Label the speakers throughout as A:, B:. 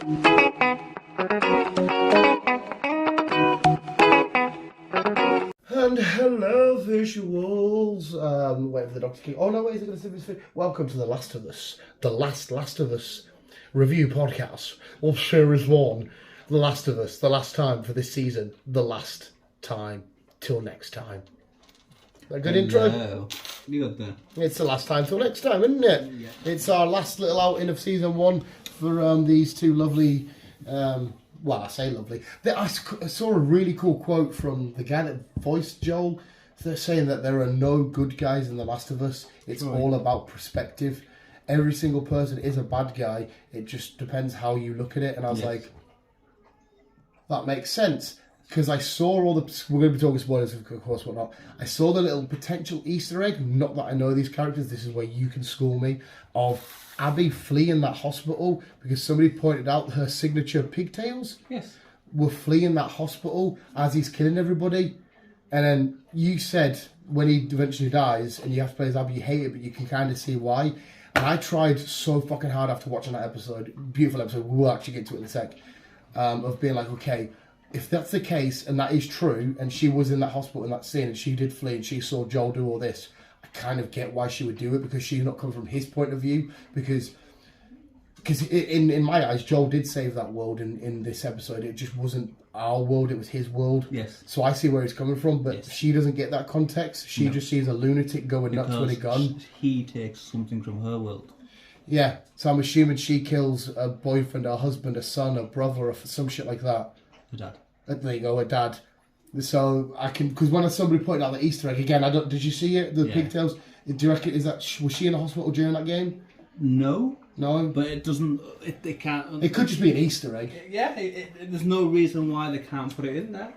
A: And hello, visuals. Wait for the doctor. Oh no, wait, is it going to say this? Welcome to The Last of Us, the Last of Us review podcast of Series 1. The Last of Us, the last time for this season, the last time. Till next time. A good intro?
B: You got that.
A: It's the last time till next time, isn't it?
B: Yeah.
A: It's our last little outing of season 1 for these two lovely. Well, I say lovely. I saw a really cool quote from the guy that voiced Joel. They're saying that there are no good guys in The Last of Us. It's all about perspective. Every single person is a bad guy. It just depends how you look at it. And I was like, that makes sense. Because I saw all the... We're going to be talking spoilers, of course, whatnot. I saw the little potential Easter egg. Not that I know these characters. This is where you can school me. Of Abby fleeing that hospital because somebody pointed out her signature pigtails were fleeing that hospital as he's killing everybody. And then you said when he eventually dies and you have to play as Abby, you hate it, but you can kind of see why. And I tried so fucking hard after watching that episode, beautiful episode, we'll actually get to it in a sec, of being like, okay, if that's the case and that is true and she was in that hospital in that scene and she did flee and she saw Joel do all this, I kind of get why she would do it because she's not coming from his point of view. Because in my eyes, Joel did save that world in this episode. It just wasn't our world, it was his world.
B: Yes.
A: So I see where he's coming from, but she doesn't get that context. She just sees a lunatic going nuts with a gun.
B: He takes something from her world.
A: Yeah, so I'm assuming she kills a boyfriend, a husband, a son, a brother, or some shit like that.
B: Her dad.
A: There you go, a dad. So I can, because when somebody pointed out the Easter egg again, did you see it? The pigtails. Do you reckon was she in a hospital during that game?
B: No,
A: no.
B: But it doesn't. It can't.
A: It could just be an Easter egg.
B: Yeah, there's no reason why they can't put it in there.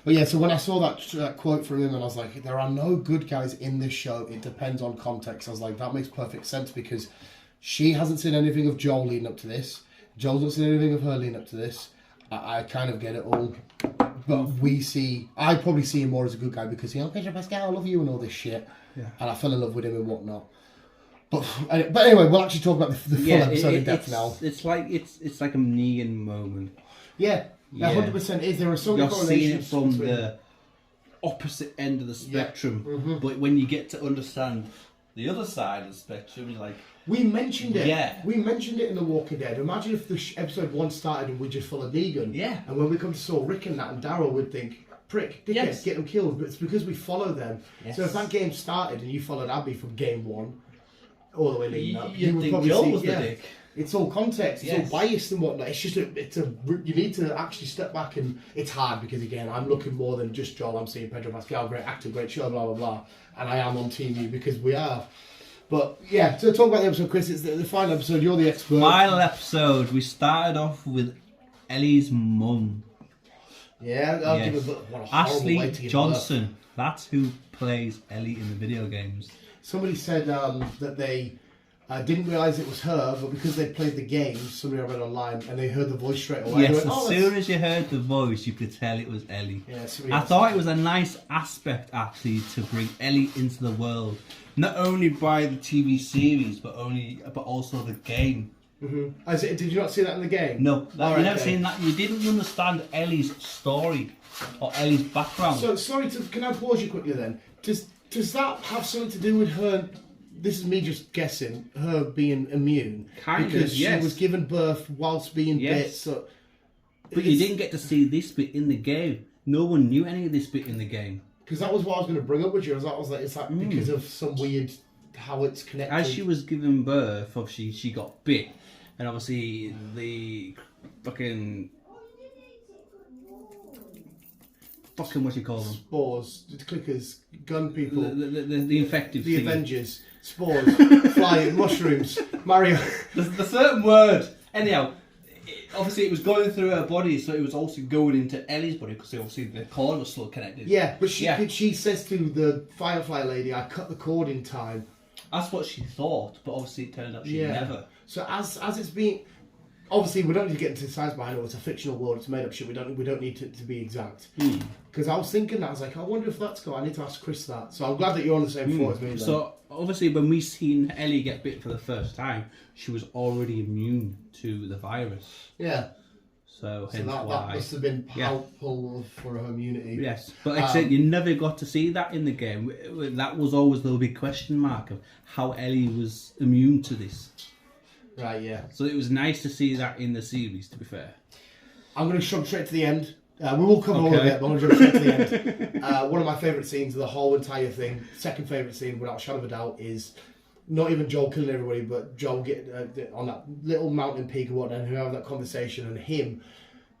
A: But yeah, so when I saw that quote from him, and I was like, there are no good guys in this show. It depends on context. I was like, that makes perfect sense because she hasn't seen anything of Joel leading up to this. Joel's not seen anything of her leading up to this. I kind of get it all. But I probably see him more as a good guy because, Pedro Pascal, I love you and all this shit. Yeah. And I fell in love with him and whatnot. But anyway, we'll actually talk about the full episode in depth now.
B: It's like a Negan moment.
A: Yeah, 100% is. There are so many correlations.
B: You're seeing it from the opposite end of the spectrum. Yeah. Mm-hmm. But when you get to understand the other side of the spectrum, you're like...
A: We mentioned it.
B: Yeah.
A: We mentioned it in The Walking Dead. Imagine if the episode 1 started and we just followed Negan.
B: Yeah.
A: And when we come to saw Rick and that and Daryl would think, prick, dickheads, get them killed. But it's because we follow them. Yes. So if that game started and you followed Abby from game 1 all the way leading up, you would probably
B: Joel
A: see...
B: was the dick.
A: It's all context, it's all biased and whatnot. It's just you need to actually step back, and it's hard because again, I'm looking more than just Joel. I'm seeing Pedro Pascal, great actor, great show, blah blah blah, and I am on Team U because we are. But yeah, to talk about the episode, Chris, it's the final episode. You're the expert.
B: Final episode. We started off with Ellie's mum.
A: Yeah, I'll give a what a horrible
B: Ashley
A: way to give
B: Johnson.
A: birth.
B: That's who plays Ellie in the video games.
A: Somebody said that they. Didn't realise it was her, but because they played the game, somebody I read online, and they heard the voice straight away.
B: Yes, as soon as you heard the voice, you could tell it was Ellie.
A: Yeah,
B: I thought it was a nice aspect, actually, to bring Ellie into the world. Not only by the TV series, but also the game.
A: Mm-hmm. Did you not see that in the game?
B: No, you never seen that. You didn't understand Ellie's story, or Ellie's background.
A: So, can I pause you quickly then? Does that have something to do with her... This is me just guessing, her being immune. Because she was given birth whilst being bit. So
B: but you didn't get to see this bit in the game. No one knew any of this bit in the game.
A: Because that was what I was going to bring up with you. I was like, it's like because of some weird, how it's connected.
B: As she was giving birth, obviously she got bit. And obviously the fucking what you call them?
A: Spores, clickers, gun people.
B: The infected
A: The
B: thing.
A: Avengers. Spores, flying, mushrooms, Mario.
B: The certain word. Anyhow, obviously it was going through her body, so it was also going into Ellie's body, because obviously the cord was still connected.
A: Yeah, but she says to the Firefly lady, I cut the cord in time.
B: That's what she thought, but obviously it turned out she never.
A: So as it's being... obviously we don't need to get into the science behind it. It's a fictional world. It's made up shit. We don't need it to be exact. Because I was thinking that, I was like, I wonder if that's cool. I need to ask Chris that. So I'm glad that you're on the same thought as me. Then.
B: So obviously, when we seen Ellie get bit for the first time, she was already immune to the virus.
A: Yeah.
B: So
A: that must have been helpful for her immunity.
B: Yes, but except you never got to see that in the game. That was always the big question mark of how Ellie was immune to this.
A: Right, yeah.
B: So it was nice to see that in the series, to be fair.
A: I'm going to jump straight to the end. We will cover all of it, but I'm going to jump straight to the end. One of my favourite scenes of the whole entire thing, second favourite scene, without a shadow of a doubt, is not even Joel killing everybody, but Joel getting on that little mountain peak or whatnot, and who have that conversation, and him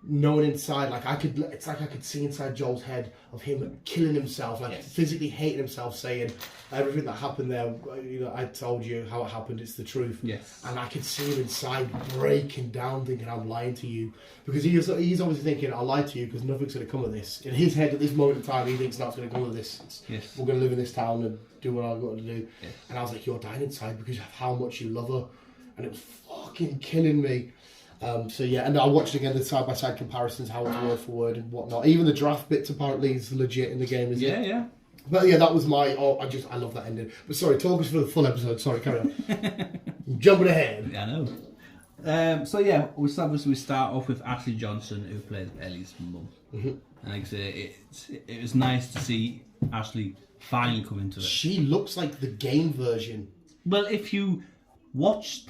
A: knowing inside, like it's like I could see inside Joel's head of him killing himself, like physically hating himself, saying everything that happened there, I told you how it happened, it's the truth.
B: Yes.
A: And I could see him inside breaking down, thinking I'm lying to you, because he's obviously thinking I lied to you because nothing's going to come of this. In his head at this moment in time, he thinks nothing's going to come of this. We're going to live in this town and do what I've got to do. Yes. And I was like, you're dying inside because of how much you love her, and it was fucking killing me. So yeah, and I watched again the side-by-side comparisons, how it's word for word and whatnot. Even the draft bits apparently is legit in the game, isn't it? Yeah. But yeah, that was my. I love that ending. But sorry, talk us for the full episode. Sorry, carry on. Jumping ahead.
B: Yeah, I know. So yeah, we start off with Ashley Johnson, who played Ellie's mum. And like I say, it was nice to see Ashley finally come into it.
A: She looks like the game version.
B: Well, if you watch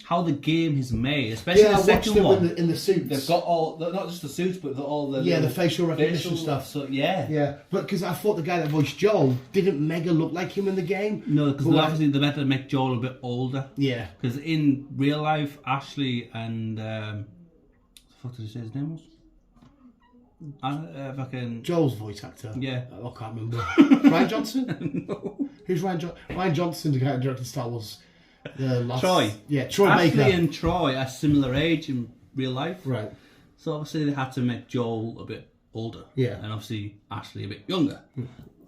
B: how the game is made, especially the second one,
A: in the suits.
B: They've got not just the suits, but all the
A: the facial recognition stuff.
B: So yeah,
A: but because I thought the guy that voiced Joel didn't mega look like him in the game.
B: No, because obviously they better make Joel a bit older.
A: Yeah,
B: because in real life, Ashley and what the fuck did he say his name was? Fucking
A: Joel's voice actor.
B: Yeah,
A: I can't remember. Ryan Johnson.
B: No.
A: Who's Ryan Johnson? Ryan Johnson, the guy who directed Star Wars.
B: Troy.
A: Yeah, Troy
B: Ashley
A: Baker.
B: and Troy are similar age in real life.
A: Right.
B: So obviously they had to make Joel a bit older.
A: Yeah.
B: And obviously Ashley a bit younger.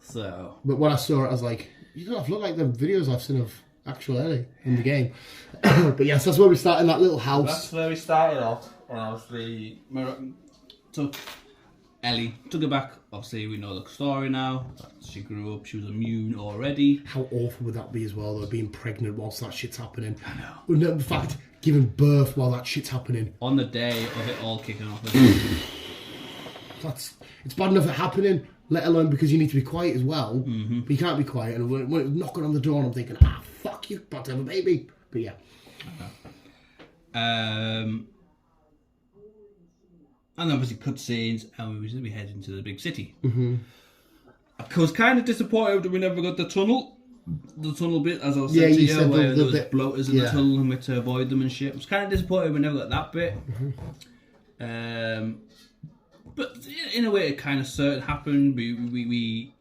B: So.
A: But when I saw it, I was like, you don't have to look like the videos I've seen of actual Ellie in the game. But yes, that's where we start in that little house.
B: That's where we started off. And obviously took Ellie, took her back. Obviously, we know the story now. She grew up, she was immune already.
A: How awful would that be as well, though, being pregnant whilst that shit's happening?
B: I know.
A: In fact, giving birth while that shit's happening.
B: On the day of it all kicking off.
A: It's bad enough it happening, let alone because you need to be quiet as well. But you can't be quiet. And when it was knocking on the door, and I'm thinking, fuck you, about to have a baby. But yeah.
B: And obviously cutscenes, and we head into the big city. I was kind of disappointed that we never got the tunnel bit, as I was saying to you, where there was bloaters in the tunnel and we had to avoid them and shit. I was kind of disappointed we never got that bit. But in a way, it kind of certain happened. We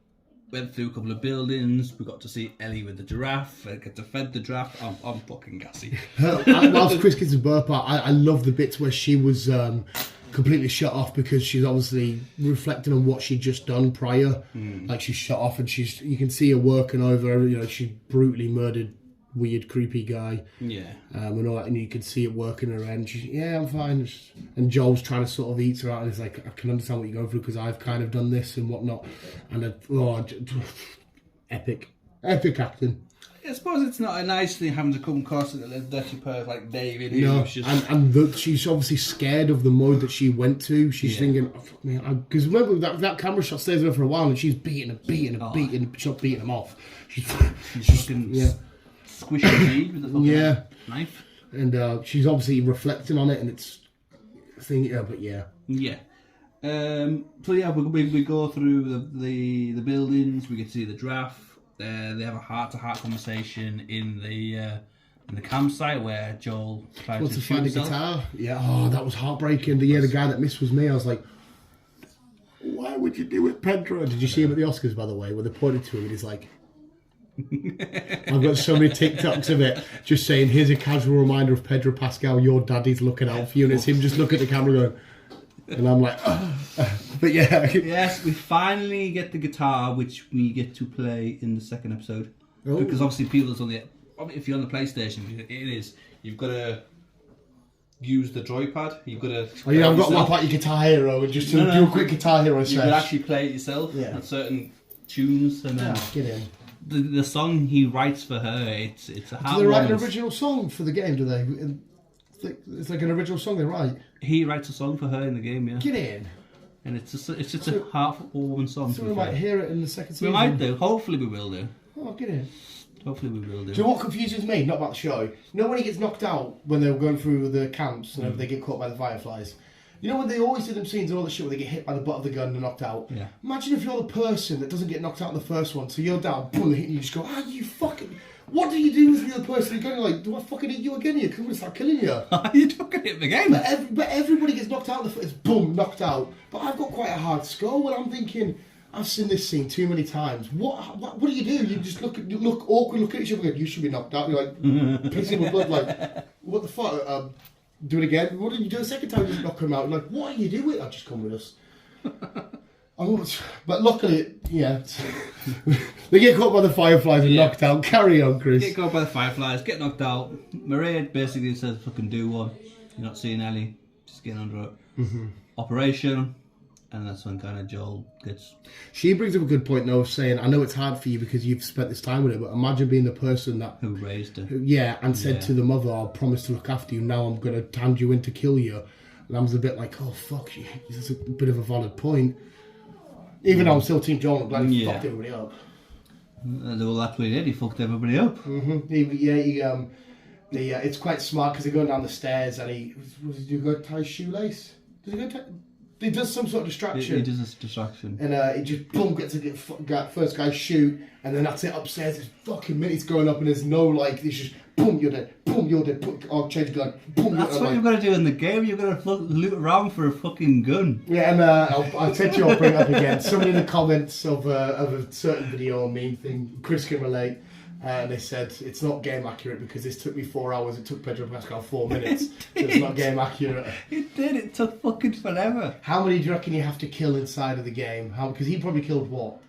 B: went through a couple of buildings. We got to see Ellie with the giraffe. I get to fed the giraffe. I'm fucking gassy.
A: Whilst Chris gets a burp out, I love the bits where she was completely shut off because she's obviously reflecting on what she'd just done prior. Like she's shut off and you can see her working over. She brutally murdered weird, creepy guy.
B: Yeah.
A: And all that, and you can see it working her end. She's, I'm fine. And Joel's trying to sort of eat her out, and he's like, I can understand what you're going through because I've kind of done this and whatnot. And epic acting.
B: I suppose it's not a nice thing having to come across a dirty person like David.
A: No, she's obviously scared of the mode that she went to. She's thinking, because remember that camera shot stays there for a while, and she's beating him. She's not beating him off. She's fucking
B: squishing the meat with the fucking knife.
A: And she's obviously reflecting on it, and it's thinking, but yeah.
B: So we go through the buildings. We get to see the giraffe. They have a heart-to-heart conversation in the campsite where Joel tries to
A: find a guitar. Yeah, that was heartbreaking. The guy that missed was me. I was like, why would you do it, Pedro? Did you see him at the Oscars, by the way, where they pointed to him and he's like, I've got so many TikToks of it just saying, here's a casual reminder of Pedro Pascal, your daddy's looking out for you. And it's him just looking at the camera going, and I'm like, but yeah.
B: Yes, we finally get the guitar, which we get to play in the second episode. Because obviously if you're on the PlayStation, it is, you've got to use the joypad. You've got to.
A: Oh, yeah, I've got one like your Guitar Hero and just do a quick Guitar Hero set.
B: You could actually play it yourself at certain tunes, and then
A: get in.
B: The song he writes for her, it's a hard.
A: Do they write an original song for the game? Do they? It's like an original song they write.
B: He writes a song for her in the game, yeah.
A: Get in.
B: And it's just a heartwarming song.
A: So we might hear it in the second season.
B: We might do. Hopefully we will do.
A: Oh, get in.
B: Hopefully we will do.
A: Do you know what confuses me? Not about the show. You know when he gets knocked out when they were going through the camps and they get caught by the fireflies? You know when they always do them scenes and all the shit where they get hit by the butt of the gun and knocked out?
B: Yeah.
A: Imagine if you're the person that doesn't get knocked out in the first one, so you're down, boom, they hit you, you just go, you fucking... What do you do with the other person? You're going like, do I fucking hit you again? You're going to start killing you.
B: You fucking hit the game.
A: But everybody gets knocked out in the first, boom, knocked out. But I've got quite a hard skull and I'm thinking... I've seen this scene too many times. What do you do? You just look awkward, look at each other and go, you should be knocked out. You're like, pissing with blood, like, what the fuck? Do it again. What did you do a second time? You just knock him out. You're like, what are you doing? I'll just come with us. But luckily, yeah. They get caught by the fireflies and knocked out. Carry on, Chris.
B: Get caught by the fireflies, get knocked out. Maria basically says, fucking do one. You're not seeing Ellie. Just getting under it. Mm-hmm. Operation. And that's when kind of Joel gets...
A: She brings up a good point, though, saying, I know it's hard for you because you've spent this time with her, but imagine being the person that...
B: Who raised her.
A: And said to the mother, I'll promise to look after you, now I'm going to hand you in to kill you. And I was a bit like, oh, fuck, this is a bit of a valid point. Even though I'm still Team Joel, I'm glad he fucked everybody up.
B: Well, that's what he did, he fucked everybody up.
A: Mm-hmm. It's quite smart because they're going down the stairs and he go tie his shoelace? Does he go tie... He does some sort of distraction.
B: He does a distraction.
A: And he just, boom, gets to get first guy shoot, and then that's it upstairs. There's fucking minutes going up, and there's no, like, it's just, boom, you're dead, I'll change gun, boom,
B: that's what you've got to do in the game. You've got to loot around for a fucking gun.
A: Yeah, and I said to you, I'll bring it up again. Somebody in the comments of a certain video or meme thing, Chris can relate, and they said, it's not game accurate because this took me 4 hours, it took Pedro Pascal 4 minutes, so it's not game accurate.
B: It did, it took fucking forever.
A: How many do you reckon you have to kill inside of the game? Because he probably killed, what,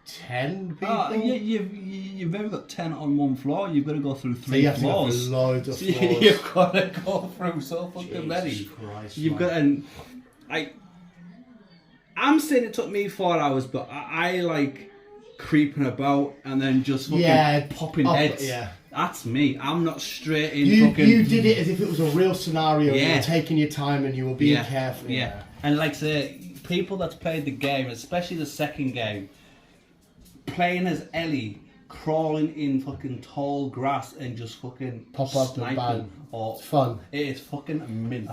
A: 10 people?
B: You've maybe got 10 on one floor, you've got to go through 3
A: so
B: floors.
A: Loads of floors.
B: You've got to go through so fucking many.
A: Jesus Christ,
B: you've got, and I'm saying it took me 4 hours, but I like... creeping about and then just fucking popping heads. Yeah. That's me. I'm not straight in
A: You did it as if it was a real scenario. Yeah. You were taking your time and you were being careful.
B: Yeah. And like I say, people that's played the game, especially the second game, playing as Ellie, crawling in fucking tall grass and just fucking
A: pop up and bang. It's fun.
B: It is fucking mint.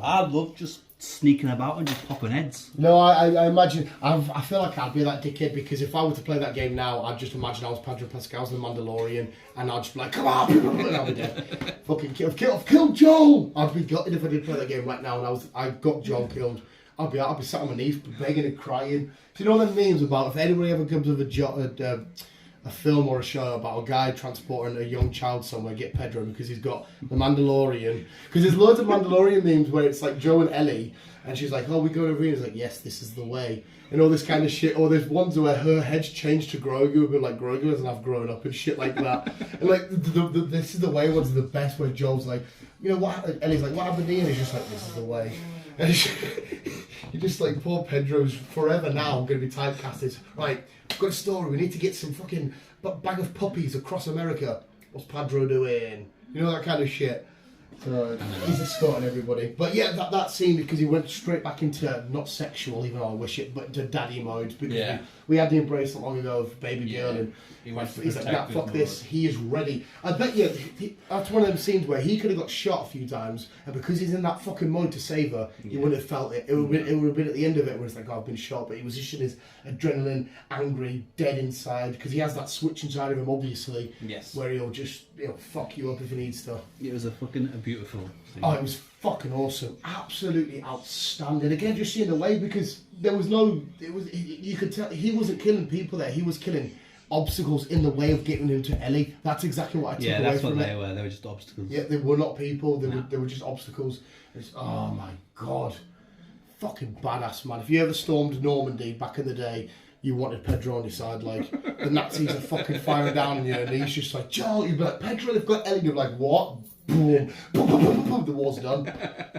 B: I love just sneaking about and just popping heads.
A: No, I imagine... I feel like I'd be that dickhead because if I were to play that game now, I'd just imagine I was Pedro Pascal's The Mandalorian and I'd just be like, come on, and I'd be dead. Fucking I've killed Joel! I'd be gutted if I did play that game right now and I got Joel killed. I'd be sat on my knees begging and crying. Do you know them memes about if anybody ever comes with a film or a show about a guy transporting a young child somewhere, get Pedro because he's got the Mandalorian. Because there's loads of Mandalorian memes where it's like Joe and Ellie, and she's like, oh, we go to Arena. He's like, yes, this is the way. And all this kind of shit. Or there's ones where her head's changed to Grogu, but like Grogu doesn't have grown up and shit like that. And like, this is the way ones are the best, where Joel's like, you know what? Ellie's like, what happened to you? And he's just like, this is the way. And you're just like, poor Pedro's forever now going to be typecasted. Right, we've got a story. We need to get some fucking bag of puppies across America. What's Pedro doing? You know, that kind of shit. So he's escorting everybody. But yeah, that scene, because he went straight back into, not sexual, even though I wish it, but to daddy mode. Because we had the embrace not long ago of baby girl, and he's like, nah, fuck this, he is ready. I bet you, that's one of them scenes where he could have got shot a few times, and because he's in that fucking mode to save her, he wouldn't have felt it. It would have been at the end of it where it's like, oh, I've been shot, but he was just in his adrenaline, angry, dead inside, because he has that switch inside of him, obviously, where he'll just fuck you up if he needs to.
B: It was a beautiful scene.
A: Oh, it was fucking awesome. Absolutely outstanding. Again, just seeing the way, because there was no... You could tell he wasn't killing people there. He was killing obstacles in the way of getting him to Ellie. That's exactly what I took away from it. Yeah, that's what they were. They were just obstacles. Yeah, they were not people. They were just obstacles. Oh, my God. Fucking badass, man. If you ever stormed Normandy back in the day, you wanted Pedro on your side, like, the Nazis are fucking firing down on you, and he's just like, Joel, you'd be like, Pedro, they've got Ellie, and you're like, what? boom, boom, boom, boom, boom, the war's done.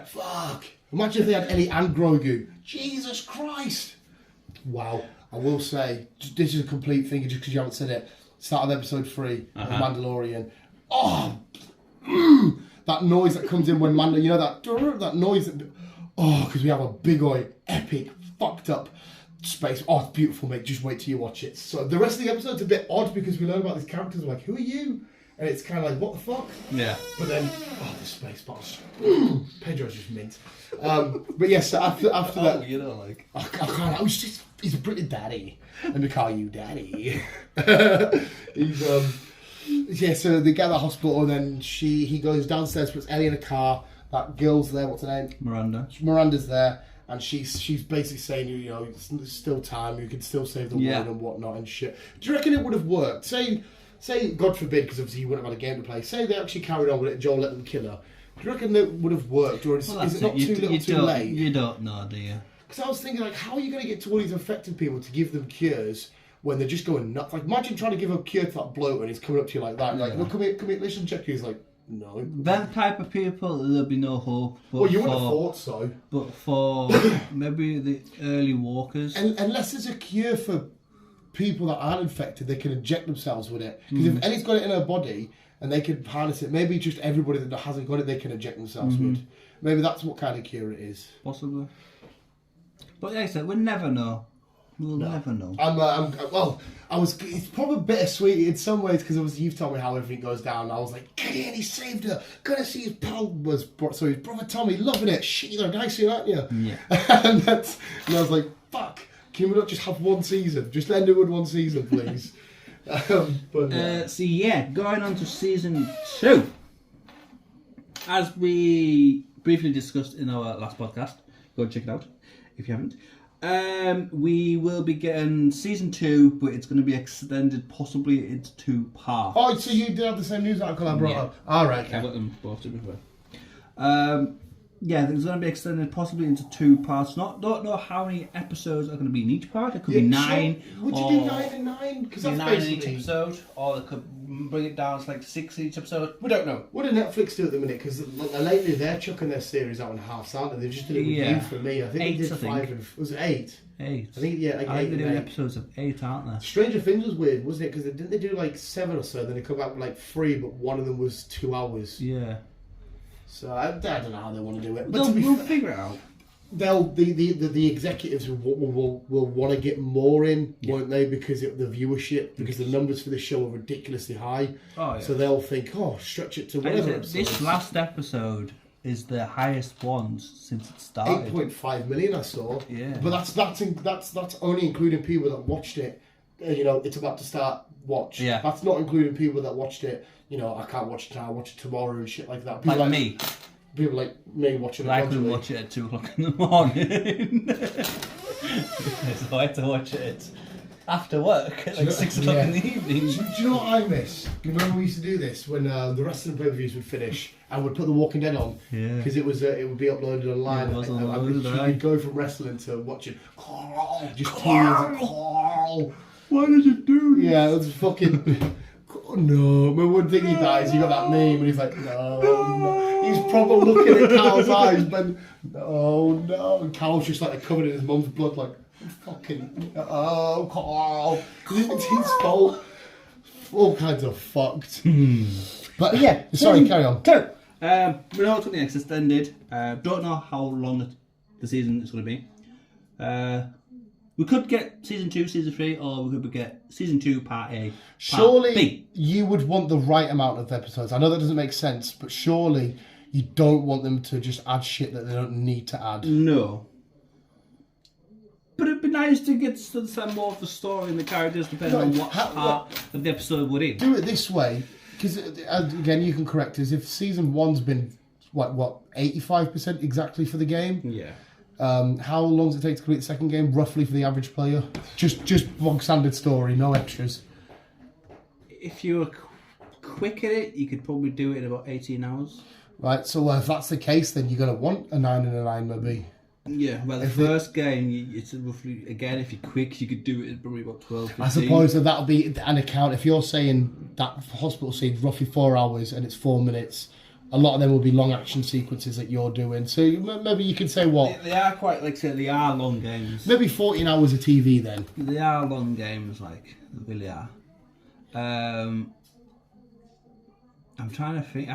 A: Fuck. Imagine if they had Ellie and Grogu. Jesus Christ. Wow. I will say, this is a complete thing, just because you haven't said it. Start of episode 3 of Mandalorian. Oh, that noise that comes in when Mando, you know that noise that, because we have a big old epic fucked up space. Oh, it's beautiful, mate. Just wait till you watch it. So the rest of the episode's a bit odd because we learn about these characters. We're like, who are you? And it's kind of like, what the fuck?
B: Yeah.
A: But then, the space boss. Pedro's just mint. But yes, after that,
B: you know, like
A: I can't. I was just. He's a British daddy. Let me call you daddy. He's yeah. So they get to the hospital, and then he goes downstairs, puts Ellie in a car. That girl's there. What's her name? Miranda's there, and she's basically saying, you know, there's still time. You can still save the world and whatnot and shit. Do you reckon it would have worked? Say, God forbid, because obviously you wouldn't have had a game to play. Say they actually carried on with it, and Joel let them kill her. Do you reckon it would have worked, or is it not too late?
B: You don't know, do you?
A: Because I was thinking, like, how are you going to get to all these infected people to give them cures when they're just going nuts? Like, imagine trying to give a cure to that bloke and he's coming up to you like that. And like, look, come here, listen, check you. He's like, no.
B: That type of people, there'll be no hope.
A: But well, you wouldn't have thought so.
B: But for maybe the early walkers.
A: Unless there's a cure for people that aren't infected, they can inject themselves with it. Because if Ellie's got it in her body and they can harness it, maybe just everybody that hasn't got it, they can inject themselves with. Maybe that's what kind of cure it is.
B: Possibly. But like I said, we'll never know. We'll never know.
A: It's probably bittersweet in some ways because obviously you've told me how everything goes down. I was like, get in, he saved her. Gonna see his pal his brother Tommy, loving it. Shit, you're nice, aren't you?
B: Yeah.
A: and I was like, fuck, can we not just have one season? Just end it with one season, please.
B: Going on to season 2. As we briefly discussed in our last podcast, go and check it out if you haven't. We will be getting season 2, but it's going to be extended possibly into 2 parts.
A: Oh, so you did have the same news article I brought up? All right.
B: I've got them both to be fair. There's going to be extended possibly into 2 parts. Don't know how many episodes are going to be in each part. It could be 9.
A: Sure. Would you do 9 and 9? Because that's
B: 9 in each episode, or they could bring it down to like 6 each episode. We don't know.
A: What do Netflix do at the minute? Because lately they're chucking their series out in halves, aren't they? They've just did a review for me. I think
B: 8,
A: they did 5 and... Was it 8?
B: 8.
A: I think, yeah, like
B: I
A: 8
B: think they're
A: and 8.
B: episodes of 8, aren't they?
A: Stranger Things was weird, wasn't it? Because didn't they do like 7 or so? Then they come out with like 3, but one of them was 2 hours.
B: Yeah.
A: So I don't know how they want to do it. But
B: We'll figure it out.
A: The executives will want to get more in, won't they? Because the viewership, because the numbers for the show are ridiculously high.
B: Oh, yeah.
A: So they'll think, stretch it to whatever.
B: This last episode is the highest one since it started.
A: 8.5 million, I saw.
B: Yeah.
A: But that's only including people that watched it. It's about to start watch.
B: Yeah.
A: That's not including people that watched it. I can't watch it now. I watch it tomorrow and shit like that. People
B: like me.
A: People like me watching it.
B: I couldn't watch it at 2 o'clock in the morning. So I had to watch it after work at like 6 o'clock in the evening.
A: Do you know what I miss? You remember we used to do this when the wrestling pay-per-views would finish and we'd put The Walking Dead on because it would be uploaded online. You'd go from wrestling to watching Carl, just Carl. Why did you do this? Yeah, it was fucking. Oh, no, but one thing he dies, you got that meme, and he's like, no. He's probably looking at Carl's eyes, but no. And Carl's just like covered in his mum's blood, like, fucking, Carl. It's his fault. All kinds of fucked. But yeah, sorry, carry on.
B: We know it's going to be extended. Don't know how long the season is going to be. We could get season 2, season 3, or we could get season 2, part A.
A: Surely
B: B.
A: You would want the right amount of episodes. I know that doesn't make sense, but surely you don't want them to just add shit that they don't need to add.
B: No. But it'd be nice to get to understand more of the story and the characters depending on what part of the episode we're in.
A: Do it this way, because again, you can correct us. If season 1's been, what 85% exactly for the game?
B: Yeah.
A: How long does it take to complete the second game, roughly, for the average player? Just bog standard story, no extras.
B: If you were quick at it, you could probably do it in about 18 hours.
A: Right, so if that's the case, then you're going to want a 9 and a 9 maybe.
B: Yeah, well, the first game, it's roughly, again, if you're quick, you could do it in probably about 12, 15.
A: I suppose that'll be an account. If you're saying that hospital scene roughly 4 hours and it's 4 minutes, a lot of them will be long action sequences that you're doing. So maybe you can say what?
B: They are quite, like I said, they are long games.
A: Maybe 14 hours of TV then.
B: They are long games, like, they really are. I'm trying to think.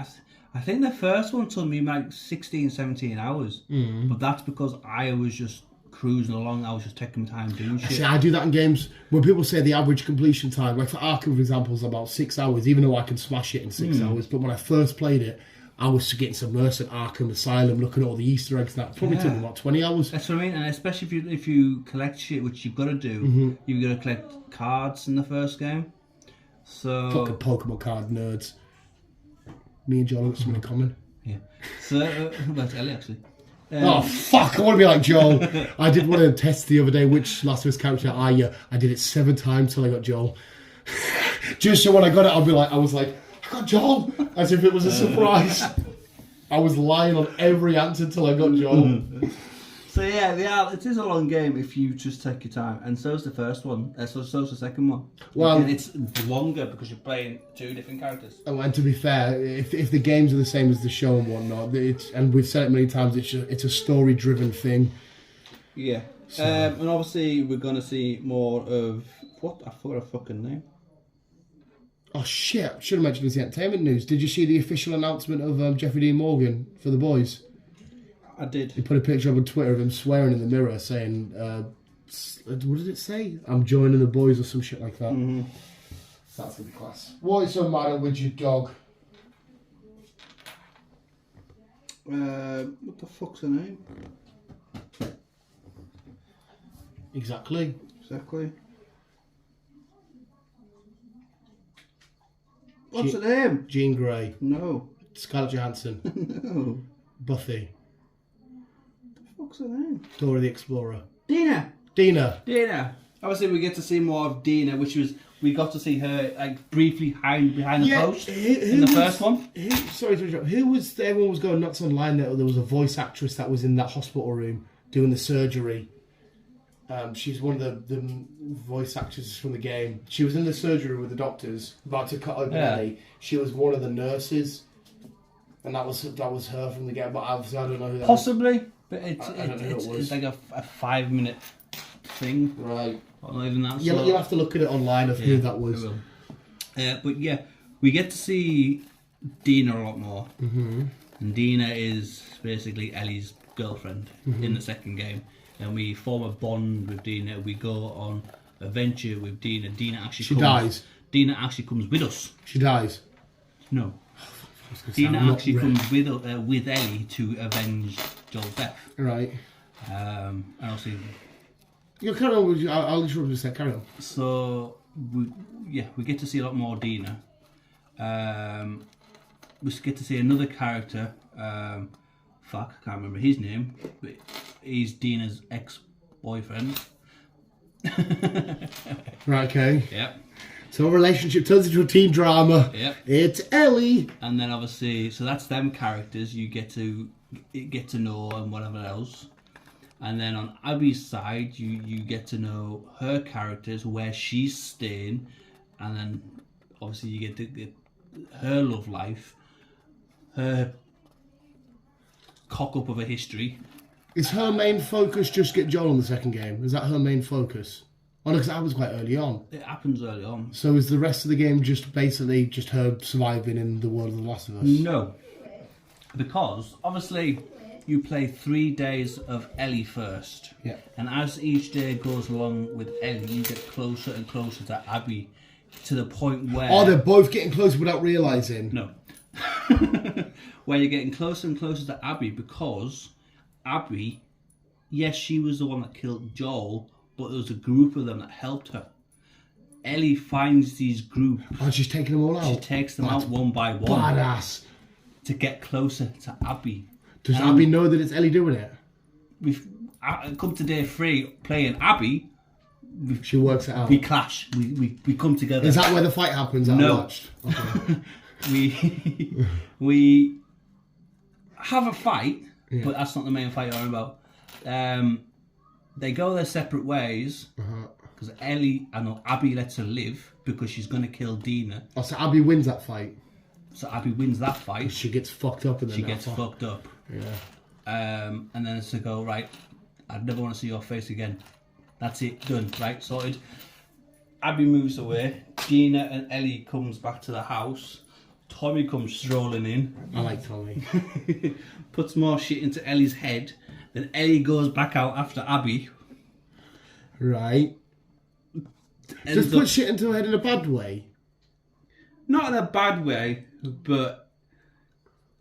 B: I think the first one took me like 16, 17 hours. But that's because I was just cruising along. I was just taking my time doing shit.
A: See, I do that in games when people say the average completion time, like for Arkham, for example, is about 6 hours, even though I can smash it in 6 hours. But when I first played it, I was getting submersed in Arkham Asylum, looking at all the Easter eggs. That probably took me about 20 hours.
B: That's what I mean, and especially if you collect shit, which you've got to do, you've got to collect cards in the first game. So
A: Fucking Pokemon card nerds. Me and Joel have something in common.
B: Yeah. So well, it's Ellie actually.
A: Oh fuck! I want to be like Joel. I did one of the tests the other day. Which Last of Us character are you? I did it 7 times till I got Joel. Just so when I got it, I was like, I got Joel, as if it was a surprise. I was lying on every answer till I got Joel.
B: So yeah, it is a long game if you just take your time, and so's the first one. So's the second one.
A: Well,
B: and it's longer because you're playing 2 different characters.
A: And to be fair, if the games are the same as the show and whatnot, and we've said it many times, it's a story-driven thing.
B: Yeah, so. And obviously we're gonna see more of what I forgot her fucking name.
A: Oh shit! Should have mentioned this in the entertainment news. Did you see the official announcement of Jeffrey Dean Morgan for The Boys?
B: I did.
A: He put a picture up on Twitter of him swearing in the mirror, saying, "What did it say? I'm joining the boys" or some shit like that. That's gonna be class. What is the matter with your dog?
B: What the fuck's her name?
A: Exactly.
B: What's her name?
A: Jean Grey.
B: No.
A: Scarlett Johansson.
B: No.
A: Buffy.
B: What's her name?
A: Dora the Explorer.
B: Dina. Obviously, we get to see more of Dina, which was we got to see her like briefly behind the post in the first one.
A: Sorry to interrupt. Who was? Everyone was going nuts online. There was a voice actress that was in that hospital room doing the surgery. She's one of the voice actresses from the game. She was in the surgery with the doctors about to cut open Ellie. She was one of the nurses, and that was her from the game. But obviously, I don't know who that
B: possibly.
A: Was.
B: But it's like a 5-minute thing.
A: Right.
B: Or not even that.
A: You'll have to look at it online of who that was.
B: But yeah, we get to see Dina a lot more. And Dina is basically Ellie's girlfriend in the second game. And we form a bond with Dina. We go on a venture with Dina. Dina dies. Dina actually comes with us.
A: She dies.
B: No. Dina actually comes with Ellie to avenge Joel's death.
A: Right.
B: And obviously...
A: You carry on. I'll just rub that. Carry on.
B: So, we get to see a lot more Dina. We get to see another character. I can't remember his name. But he's Dina's ex-boyfriend.
A: Right, okay.
B: Yep.
A: So a relationship turns into a teen drama.
B: Yep.
A: It's Ellie.
B: And then obviously, so that's them characters you get to know and whatever else. And then on Abby's side, you get to know her characters, where she's staying, and then obviously you get to get her love life, her cock up of a history.
A: Is her main focus just get Joel in the second game? Is that her main focus? Oh, no, because that was quite early on.
B: It happens early on.
A: So is the rest of the game just basically just her surviving in the world of The Last of Us?
B: No. Because, obviously, you play 3 days of Ellie first.
A: Yeah.
B: And as each day goes along with Ellie, you get closer and closer to Abby, to the point where...
A: Oh, they're both getting closer without realising?
B: No. Where you're getting closer and closer to Abby, because Abby, yes, she was the one that killed Joel, but there was a group of them that helped her. Ellie finds these groups.
A: Oh, she's taking them all out?
B: She takes them out one by one.
A: Badass.
B: To get closer to Abby.
A: Does Abby know that it's Ellie doing it?
B: We've come to day 3 playing Abby.
A: She works it out.
B: We clash. We come together.
A: Is that where the fight happens?
B: No.
A: Okay.
B: we have a fight, but that's not the main fight I'm about. They go their separate ways because Abby lets her live because she's going to kill Dina.
A: Oh, so Abby wins that fight?
B: So Abby wins that fight.
A: She gets fucked up, and then
B: she gets fucked up.
A: Yeah.
B: And then it's to go, right, I'd never want to see your face again. That's it, done, right, sorted. Abby moves away. Gina and Ellie comes back to the house. Tommy comes strolling in.
A: I like Tommy.
B: Puts more shit into Ellie's head. Then Ellie goes back out after Abby.
A: Right. Just put shit into her head in a bad way?
B: Not in a bad way, but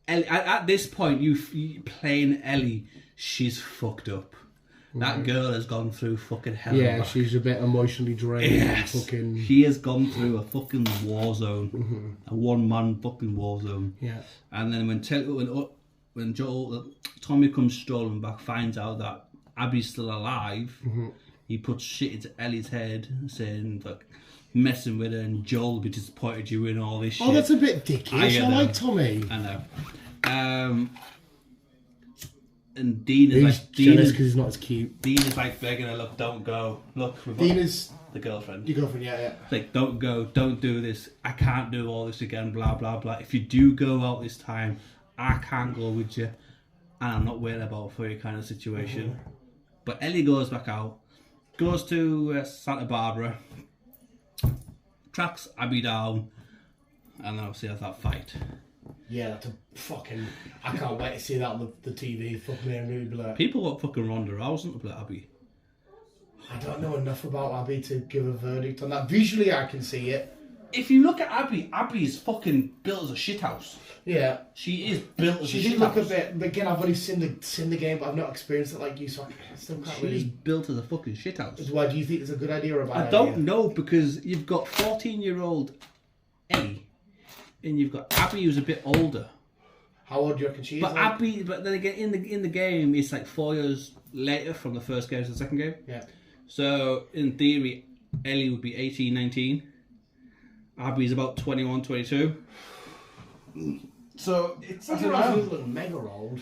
B: Ellie, at this point, you playing Ellie, she's fucked up. That girl has gone through fucking hell.
A: Yeah, she's a bit emotionally drained.
B: Yes. She has gone through a fucking war zone. A one-man fucking war zone.
A: Yeah.
B: And then when Tommy comes strolling back, finds out that Abby's still alive, he puts shit into Ellie's head, saying, like, messing with her, and Joel will be disappointed you in all this shit.
A: Oh, that's a bit dickish. I like Tommy.
B: I know. And Dean is
A: he's jealous because he's not as cute.
B: Dean is like begging her, look, don't go. Look,
A: Dean is
B: the girlfriend.
A: Your girlfriend, yeah.
B: Like, don't go, don't do this. I can't do all this again, blah, blah, blah. If you do go out this time, I can't go with you. And I'm not worried about for you kind of situation. But Ellie goes back out, goes to Santa Barbara, tracks Abby down, and then obviously has that fight.
A: Yeah, that's a fucking... I can't wait to see that on the TV. Fuck me, I'm really like...
B: People got fucking Ronda Rousey to play Abby.
A: I don't know enough about Abby to give a verdict on that. Visually, I can see it.
B: If you look at Abby, Abby's fucking built as a shithouse.
A: Yeah.
B: She is built as a shithouse.
A: She did look a bit... Again, I've only seen the game, but I've not experienced it like you, so I still can't really...
B: She's built as a fucking shithouse.
A: Why do you think it's a good idea or a bad idea?
B: I don't know, because you've got 14-year-old Ellie, and you've got Abby who's a bit older.
A: How old do you reckon she is?
B: But like? Abby, but then again, in the game, it's like 4 years later from the first game to the second game.
A: Yeah.
B: So, in theory, Ellie would be 18, 19. Abby's about 21, 22. So, it's...
A: I don't know. Mega old.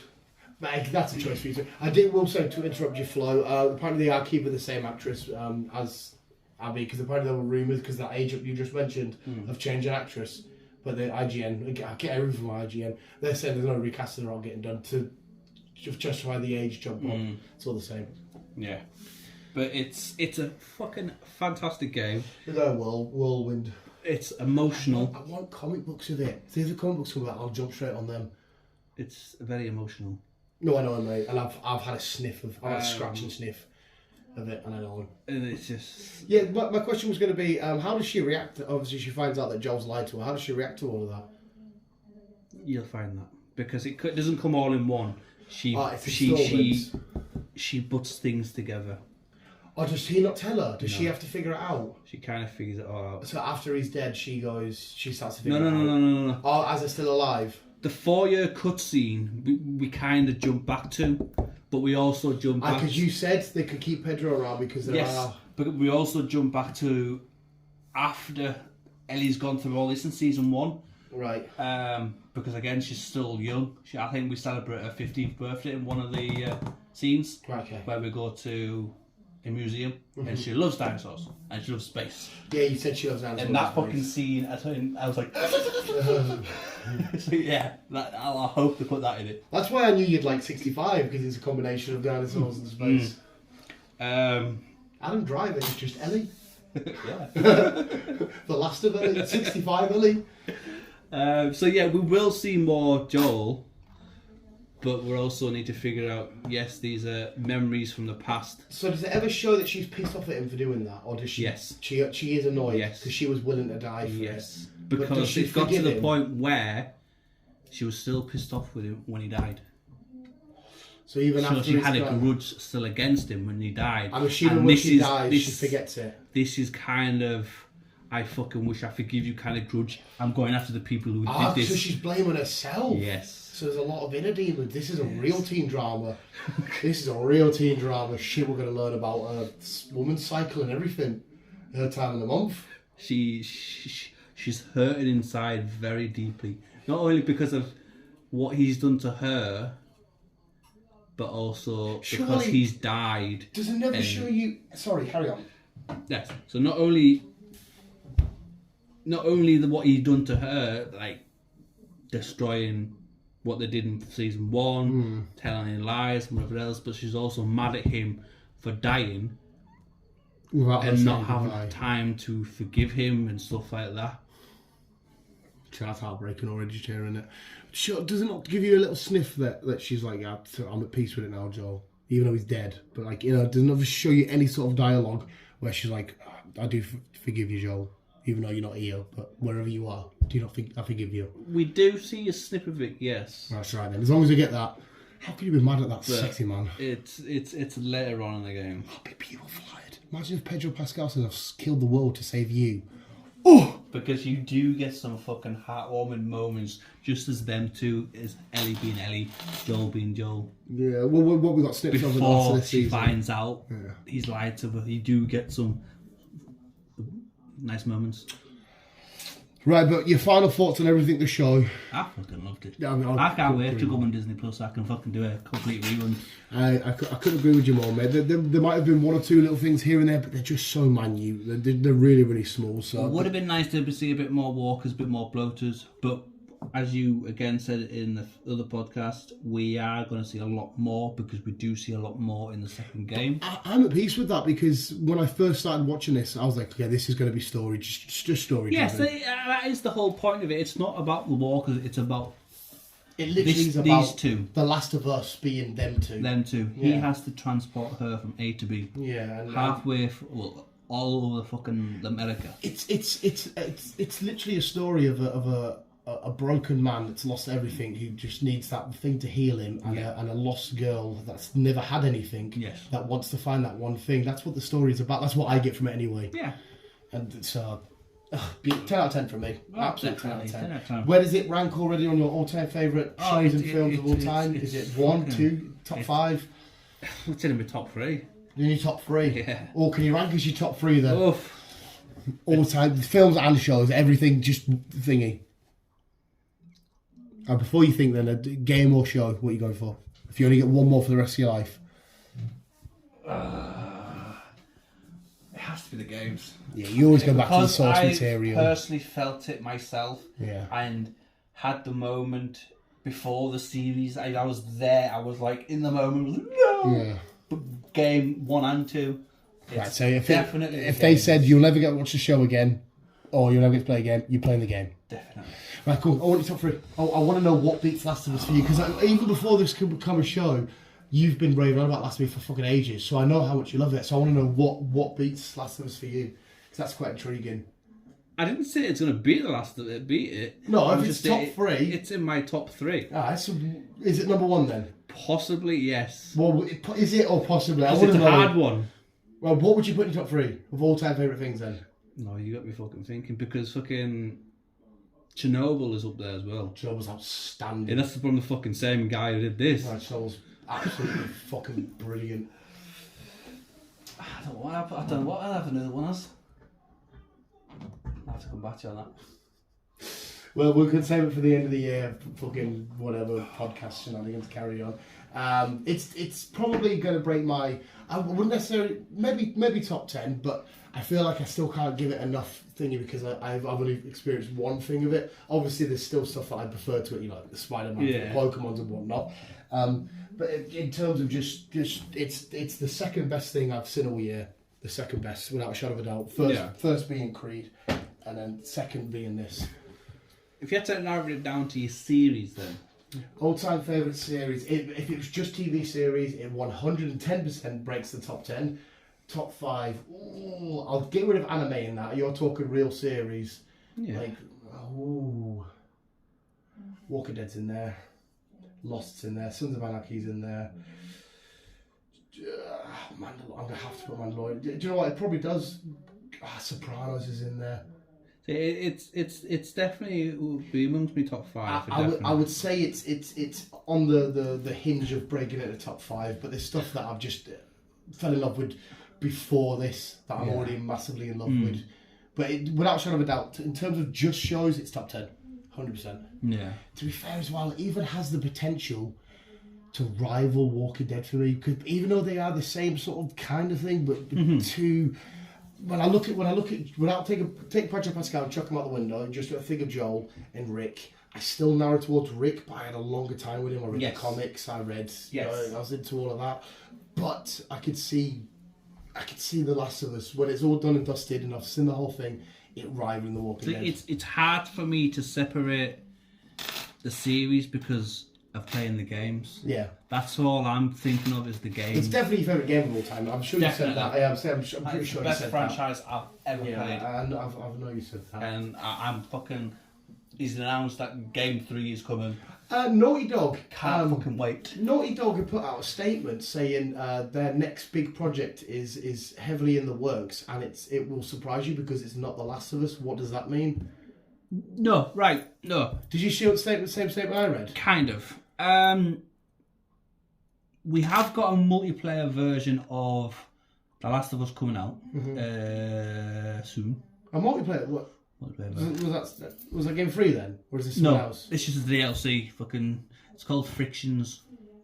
A: But that's a choice for you too. I did also, to interrupt your flow, apparently they are keeping the same actress as Abby, because apparently there were rumours, because that age up you just mentioned, of changing actress. But the IGN, I get everything from IGN, they're saying there's no recasting or getting done to justify the age jump on. It's all the same.
B: Yeah. But it's a fucking fantastic game.
A: It's a whirlwind.
B: It's emotional.
A: I want comic books of it. If the comic books come out, I'll jump straight on them.
B: It's very emotional.
A: No, I know, mate. And I've had a sniff of, I've had a scratch and sniff of it, and I know.
B: And it's just...
A: Yeah, my question was going to be, how does she react? Obviously, she finds out that Joel's lied to her. How does she react to all of that?
B: You'll find that. Because it doesn't come all in one. She puts things together.
A: Or does he not tell her? Does she have to figure it out?
B: She kind of figures it all out.
A: So after he's dead, she starts to figure it out?
B: No.
A: Oh, as they're still alive?
B: The 4-year cutscene, we kind of jump back to, but we also jump back...
A: Because you said they could keep Pedro around because there are...
B: but we also jump back to after Ellie's gone through all this in season 1.
A: Right.
B: Because again, she's still young. I think we celebrate her 15th birthday in one of the scenes.
A: Okay.
B: Where we go to a museum, and she loves dinosaurs, and she loves space.
A: Yeah, you said she loves dinosaurs.
B: And that fucking scene, I was like... So yeah, I hope they put that in it.
A: That's why I knew you'd like 65, because it's a combination of dinosaurs and space. Adam Driver is just Ellie.
B: Yeah.
A: The last of Ellie, 65 Ellie.
B: So yeah, we will see more Joel, but we also need to figure out, yes, these are memories from the past.
A: So does it ever show that she's pissed off at him for doing that? Or does she?
B: Yes.
A: She is annoyed because she was willing to die for it.
B: Because it got to the point where she was still pissed off with him when he died.
A: So even after
B: she had a grudge still against him when he died.
A: I'm assuming when she dies, she forgets it.
B: This is kind of, I fucking wish I forgive you kind of grudge. I'm going after the people who did this.
A: So she's blaming herself.
B: Yes.
A: So there's a lot of inner demons. This is a real teen drama. This is a real teen drama. Shit, we're going to learn about a woman's cycle and everything. Her time in the month.
B: She's hurting inside very deeply. Not only because of what he's done to her, but also because he's died.
A: Does it never show you... Sorry, carry on.
B: Yes. So not only what he's done to her, like, destroying what they did in season 1, telling any lies and whatever else, but she's also mad at him for dying and not having time to forgive him and stuff like that.
A: That's heartbreaking already, hearing it. Sure, does it not give you a little sniff that she's like, yeah, I'm at peace with it now, Joel, even though he's dead? But like, you know, does it not show you any sort of dialogue where she's like, I do forgive you, Joel, even though you're not here, but wherever you are, do you not think I forgive you?
B: We do see a snip of it, yes.
A: That's right then. As long as we get that, how can you be mad at that sexy man?
B: It's later on in the game.
A: I'll be people fired. Imagine if Pedro Pascal says, I've killed the world to save you. Oh!
B: Because you do get some fucking heartwarming moments, just as them two, as Ellie being Ellie, Joel being Joel.
A: Yeah, well, what we got snipped of the last of this season.
B: Before she finds out he's lied to her, you do get some nice moments.
A: Right, but your final thoughts on everything the show?
B: I fucking loved it.
A: Yeah,
B: I can't wait to go on Disney Plus so I can fucking do a complete rerun.
A: I couldn't agree with you more, mate. There might have been one or two little things here and there, but they're just so minute. They're really, really small. So
B: it would have been nice to see a bit more walkers, a bit more bloaters, but as you again said in the other podcast, we are going to see a lot more because we do see a lot more in the second game.
A: I'm at peace with that because when I first started watching this, I was like, yeah, this is going to be story, just story.
B: Yes, that is the whole point of it. It's not about the walkers, it's about
A: these
B: two.
A: The Last of Us being them two.
B: Them two. Yeah. He has to transport her from A to B.
A: Yeah, and
B: halfway, all over fucking America.
A: It's literally a story of a broken man that's lost everything, who just needs that thing to heal him, and a lost girl that's never had anything, that wants to find that one thing. That's what the story is about. That's what I get from it anyway.
B: Yeah.
A: And so, 10 out of 10 from me.
B: Oh,
A: absolute
B: 10 out of 10.
A: 10. Where does it rank already on your all-time favourite shows and films of all time? Is it 1, 2, top 5?
B: It's in my top 3.
A: In your top 3?
B: Yeah.
A: Or can you rank as your top 3 then?
B: Oof.
A: All time, films and shows, everything just thingy. Before you think then, a game or show, what are you going for? If you only get one more for the rest of your life.
B: It has to be the games.
A: Yeah, you always go back to the source material.
B: I personally felt it myself.
A: Yeah.
B: And had the moment before the series. I was there. I was like in the moment. No.
A: Yeah.
B: But game 1 and 2.
A: Right. So if they said you'll never get to watch the show again, or you'll never get to play a game, you're playing the game.
B: Definitely.
A: Right, cool. I want your top 3. I want to know what beats Last of Us for you, because even before this could become a show, you've been raving on about Last of Us for fucking ages. So I know how much you love it. So I want to know what beats Last of Us for you, because that's quite intriguing.
B: I didn't say it's going to beat the Last of Us. Beat it.
A: No, if it's top 3,
B: it's in my top 3.
A: So is it number 1 then?
B: Possibly, yes.
A: Well, is it or possibly?
B: It's a hard one.
A: Well, what would you put in your top 3 of all-time favourite things then?
B: No, you got me fucking thinking, because fucking Chernobyl is up there as well.
A: Chernobyl was outstanding.
B: And that's from the fucking same guy who did this.
A: Right, Chernobyl's absolutely fucking brilliant.
B: I don't know what I have another one as. I'll have to come back to you on that.
A: Well, we can save it for the end of the year, fucking whatever podcast shenanigans carry on. It's probably going to break my. I wouldn't necessarily maybe top 10, but I feel like I still can't give it enough thingy because I've only experienced one thing of it. Obviously, there's still stuff that I prefer to it, you know, like the Spider-Man, the Pokemons and whatnot. But in terms of just it's the second best thing I've seen all year. The second best, without a shadow of a doubt. First being Creed, and then second being this.
B: If you had to narrow it down to your series, then.
A: All-time favourite series. If it was just TV series, it 110% breaks the top 10. Top 5. Ooh, I'll get rid of anime in that. You're talking real series.
B: Yeah.
A: Like, Walking Dead's in there. Lost's in there. Sons of Anarchy's in there. I'm going to have to put Mandalorian. Do you know what? It probably does. Sopranos is in there.
B: It's definitely be amongst me top 5.
A: I would say it's on the hinge of breaking it the top 5, but there's stuff that I've just fell in love with before this that I'm already massively in love with. But without a shadow of a doubt, in terms of just shows, it's top 10, 100%.
B: Yeah.
A: To be fair as well, it even has the potential to rival Walking Dead for me, because even though they are the same sort of kind of thing, but two. When I look at without taking Pedro Pascal and chuck him out the window, and just think of Joel and Rick, I still narrow towards Rick, but I had a longer time with him. I read
B: Yes.
A: the comics, I read,
B: Yes.
A: I was into all of that. But I could see The Last of Us, when it's all done and dusted and I've seen the whole thing, it rivaling The Walking Dead.
B: It's hard for me to separate the series because of playing the games.
A: Yeah.
B: That's all I'm thinking of is the game.
A: It's definitely your favourite game of all time. I'm sure you said that. I'm pretty sure you said that.
B: Best franchise I've ever played.
A: Yeah, I know you said that.
B: And I'm fucking... He's announced that Game 3 is coming.
A: Naughty Dog.
B: Can't fucking wait.
A: Naughty Dog had put out a statement saying their next big project is heavily in the works, and it will surprise you because it's not The Last of Us. What does that mean?
B: No, right, no.
A: Did you see what same statement I read?
B: Kind of. We have got a multiplayer version of The Last of Us coming out soon.
A: A multiplayer? What? Was that game free then? Or is this something else?
B: It's just a DLC. Fucking, it's called Frictions.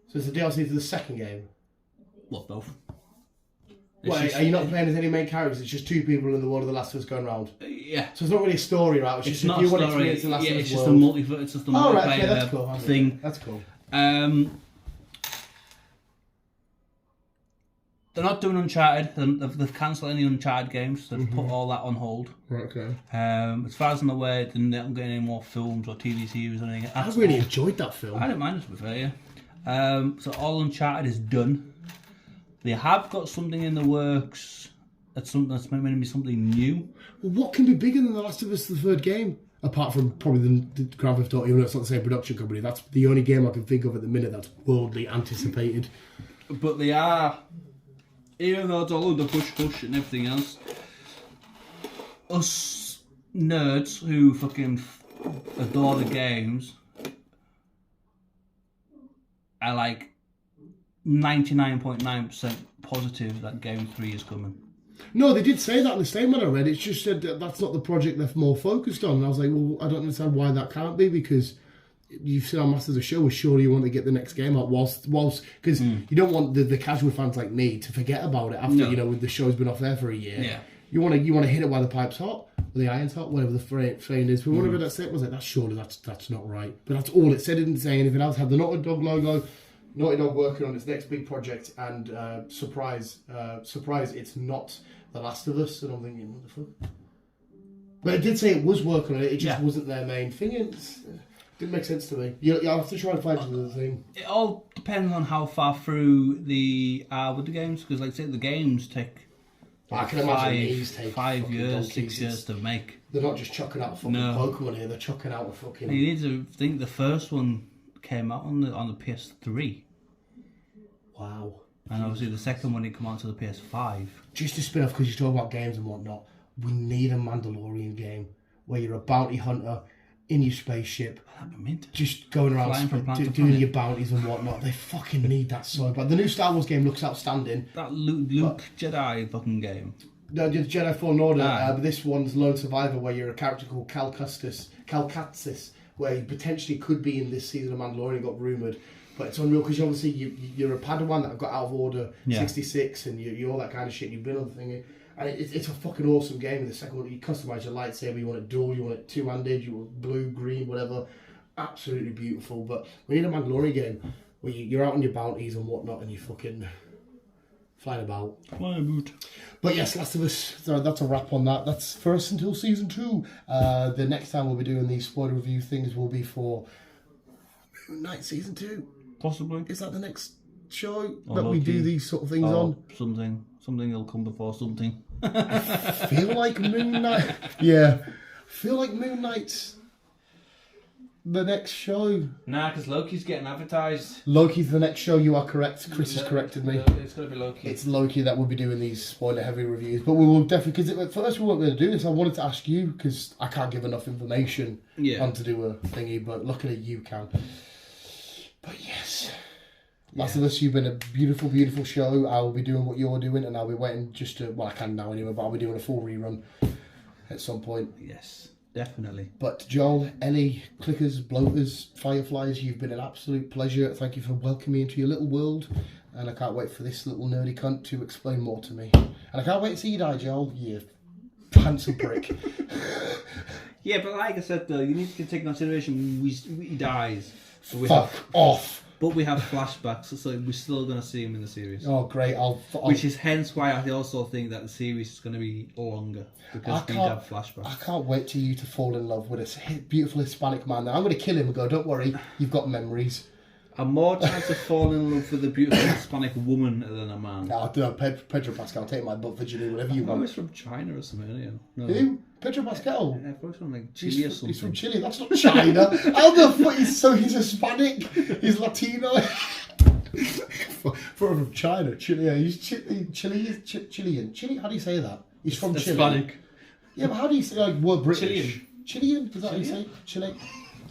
A: So it's a DLC to the second game?
B: What, both?
A: Wait, are you not playing as any main characters? It's just two people in the world of The Last of Us going around?
B: Yeah.
A: So it's not really a story, right? It's just
B: not
A: if you
B: a
A: want to
B: story.
A: experience The Last of Us
B: It's just
A: world.
B: it's just a multiplayer
A: right, okay, that's cool.
B: thing.
A: That's cool.
B: They're not doing Uncharted. They've cancelled any Uncharted games. They've put all that on hold.
A: Right, okay.
B: As far as I'm aware, they're not getting any more films or TV series or anything.
A: I really enjoyed that film.
B: I didn't mind it, to be fair, yeah. So all Uncharted is done. They have got something in the works. That's going to be something new.
A: Well, what can be bigger than The Last of Us, the third game? Apart from probably the Grand Theft Auto, even though it's not the same production company. That's the only game I can think of at the minute that's worldly anticipated.
B: But they are... Even though it's all under hush and everything else, us nerds who fucking adore the games are like 99.9% positive that Game 3 is coming.
A: No, they did say that in the statement I read. It's just said that that's not the project they're more focused on. And I was like, well, I don't understand why that can't be, because you've seen our Masters of the Show, surely you want to get the next game out whilst because you don't want the casual fans like me to forget about it after the show's been off there for a year.
B: Yeah.
A: You want to hit it while the pipe's hot, or the iron's hot, whatever the frame is. But whatever that statement was like, that's not right. But that's all it said. It didn't say anything else. Had the Naughty Dog logo, Naughty Dog working on its next big project, and surprise, it's not The Last of Us. And I'm thinking, what the fuck? But it did say it was working on it. It just wasn't their main thing. Didn't make sense to me. You'll have to try and find another thing.
B: It all depends on how far through the with the games, because like I say, the games take
A: I can imagine these take
B: 5 years,
A: donkeys.
B: 6 years to make.
A: They're not just chucking out a fucking Pokemon here, they're chucking out a fucking...
B: You need to think the first one came out on the PS3.
A: Wow.
B: And obviously the second one didn't come out to the PS5.
A: Just to spin off, because you talk about games and whatnot, we need a Mandalorian game where you're a bounty hunter in your spaceship, just going around doing your bounties and whatnot. They fucking need that so bad. The new Star Wars game looks outstanding.
B: That Luke Jedi fucking game.
A: No, the Jedi Fallen Order. But this one's Lone Survivor, where you're a character called Cal Kestis, where he potentially could be in this season of Mandalorian. Got rumoured, but it's unreal because obviously you're a Padawan that got out of Order 66, and you're all that kind of shit. You've been on the thing. And it's a fucking awesome game. In the second one, you customise your lightsaber. You want it dual, you want it two-handed, you want blue, green, whatever. Absolutely beautiful. But we need a Mandalorian game where you're out on your bounties and whatnot, and you fucking flying about. But yes, Last of Us. That's a wrap on that. That's first until season 2. The next time we'll be doing these spoiler review things will be for Moon Knight season 2.
B: Possibly.
A: Is that the next show that we do these sort of things on?
B: Something will come before something.
A: I feel like Moon Knight. Yeah, I feel like Moon Knight's the next show.
B: Nah, because Loki's getting advertised.
A: Loki's the next show. You are correct. Chris has corrected me.
B: It's going to be Loki.
A: It's Loki that will be doing these spoiler-heavy reviews. But we will definitely, because at first we weren't going to do this. I wanted to ask you because I can't give enough information on to do a thingy. But luckily you can. But yes. Last of Us, you've been a beautiful, beautiful show. I will be doing what you're doing, and I'll be waiting just to... Well, I can now anyway, but I'll be doing a full rerun at some point.
B: Yes, definitely.
A: But Joel, Ellie, Clickers, Bloaters, Fireflies, you've been an absolute pleasure. Thank you for welcoming me into your little world, and I can't wait for this little nerdy cunt to explain more to me. And I can't wait to see you die, Joel, you handsome prick.
B: Yeah, but like I said though, you need to take into consideration he dies. So
A: Fuck off.
B: But we have flashbacks, so we're still going to see him in the series.
A: Oh, great.
B: Which is hence why I also think that the series is going to be longer. Because we have flashbacks.
A: I can't wait till you to fall in love with this beautiful Hispanic man. Now, I'm going to kill him and go, don't worry, you've got memories.
B: I'm more chance of falling in love with a beautiful Hispanic woman than a man.
A: No, Pedro Pascal, take my butt virginity, whatever you want.
B: He's from China or something, yeah. No.
A: Who? Pedro Pascal?
B: Yeah, probably from like Chile or something.
A: He's from Chile, that's not China. How the fuck? He's Hispanic? He's Latino? From China, Chile. Yeah, he's Chilean. Chile, how do you say that? He's from Chile.
B: Hispanic.
A: Yeah, but how do you say, like, word British?
B: Chilean.
A: Is that how you say it? Chile?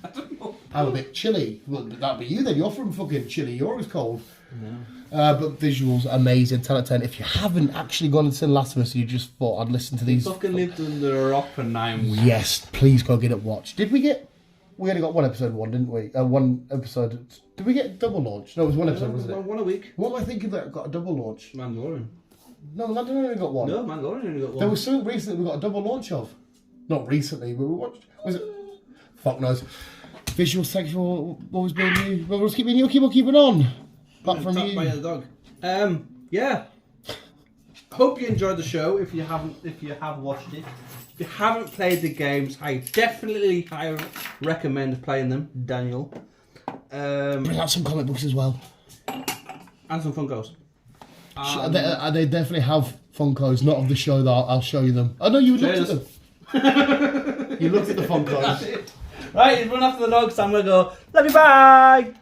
B: I don't know.
A: I'm a bit chilly. Well, that'd be you then. You're from fucking Chile. You're always cold.
B: No.
A: But visuals, amazing. 10 out of 10. If you haven't actually gone and seen Last of Us, you just thought I'd listen to these.
B: Fucking lived under a rock for 9 weeks.
A: Yes, please go get it watched. Did we get... We only got one episode one, didn't we? One episode... Did we get double launch? No, it was one episode, wasn't it?
B: One a week.
A: What am I thinking that got a double launch?
B: Mandalorian.
A: No, Mandalorian only got one.
B: No, Mandalorian only got one.
A: There was something recently we got a double launch of. Not recently, but we watched... Was it... Fuck knows. Visual, sexual, always been you. Well, we'll keep on keeping on. Back from you.
B: By the dog. Yeah. Hope you enjoyed the show. If you have watched it, if you haven't played the games, I definitely recommend playing them, Daniel.
A: Bring out some comic books as well.
B: And some Funkos.
A: They definitely have Funkos, not of the show. That I'll show you them. I know you looked at them. You looked at the Funkos.
B: Right, he's run after the dog, so I'm gonna go. Love you, bye.